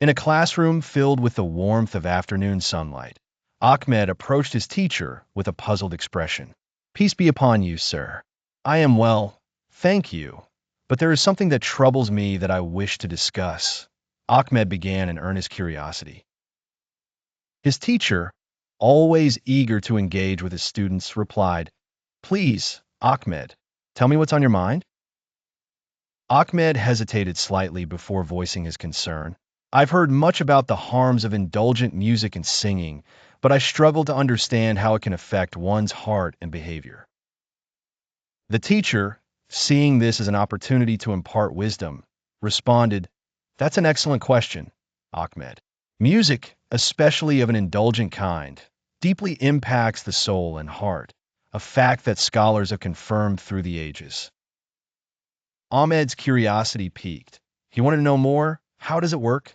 In a classroom filled with the warmth of afternoon sunlight, Ahmed approached his teacher with a puzzled expression. Peace be upon you, sir. I am well, thank you. But there is something that troubles me that I wish to discuss. Ahmed began in earnest curiosity. His teacher, always eager to engage with his students, replied, Please, Ahmed, tell me what's on your mind. Ahmed hesitated slightly before voicing his concern. I've heard much about the harms of indulgent music and singing, but I struggle to understand how it can affect one's heart and behavior. The teacher, seeing this as an opportunity to impart wisdom, responded, That's an excellent question, Ahmed. Music, especially of an indulgent kind, deeply impacts the soul and heart, a fact that scholars have confirmed through the ages. Ahmed's curiosity piqued. He wanted to know more. How does it work?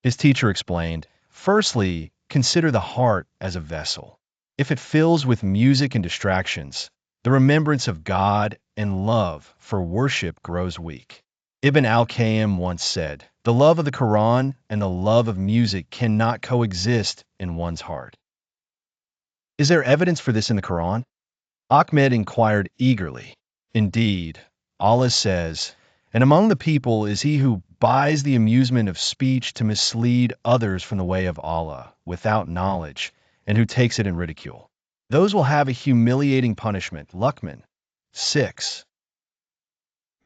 His teacher explained, Firstly, consider the heart as a vessel. If it fills with music and distractions, the remembrance of God and love for worship grows weak. Ibn al-Qayyim once said, The love of the Quran and the love of music cannot coexist in one's heart. Is there evidence for this in the Quran? Ahmed inquired eagerly. Indeed, Allah says, And among the people is he who buys the amusement of speech to mislead others from the way of Allah without knowledge, and who takes it in ridicule. Those will have a humiliating punishment. Luqman 6.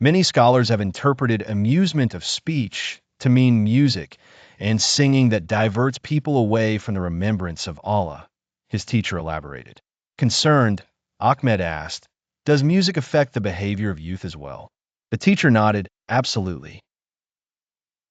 Many scholars have interpreted amusement of speech to mean music and singing that diverts people away from the remembrance of Allah, his teacher elaborated. Concerned, Ahmed asked, Does music affect the behavior of youth as well? The teacher nodded, Absolutely.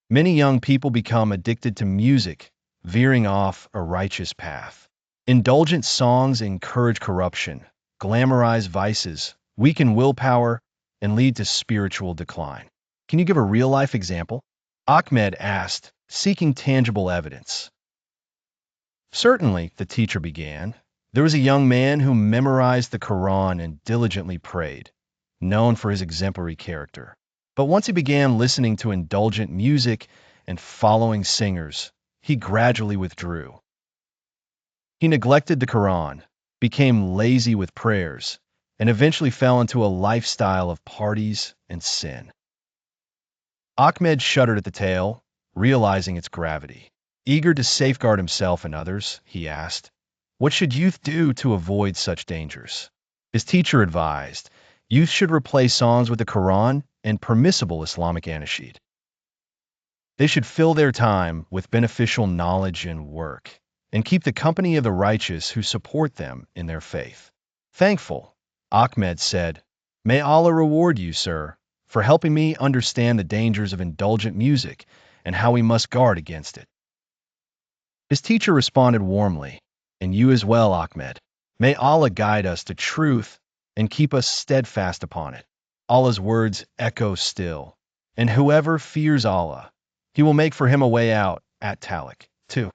Many young people become addicted to music, veering off a righteous path. Indulgent songs encourage corruption, glamorize vices, weaken willpower, and lead to spiritual decline. Can you give a real-life example? Ahmed asked, seeking tangible evidence. Certainly, the teacher began. There was a young man who memorized the Quran and diligently prayed, known for his exemplary character. But once he began listening to indulgent music and following singers, he gradually withdrew. He neglected the Quran, became lazy with prayers, and eventually fell into a lifestyle of parties and sin. Ahmed shuddered at the tale, realizing its gravity. Eager to safeguard himself and others, he asked, What should youth do to avoid such dangers? His teacher advised, Youth should replace songs with the Quran and permissible Islamic anashid. They should fill their time with beneficial knowledge and work, and keep the company of the righteous who support them in their faith. Thankful, Ahmed said, May Allah reward you, sir, for helping me understand the dangers of indulgent music and how we must guard against it. His teacher responded warmly, And you as well, Ahmed. May Allah guide us to truth and keep us steadfast upon it. Allah's words echo still, and whoever fears Allah, He will make for him a way out at Talaq 2.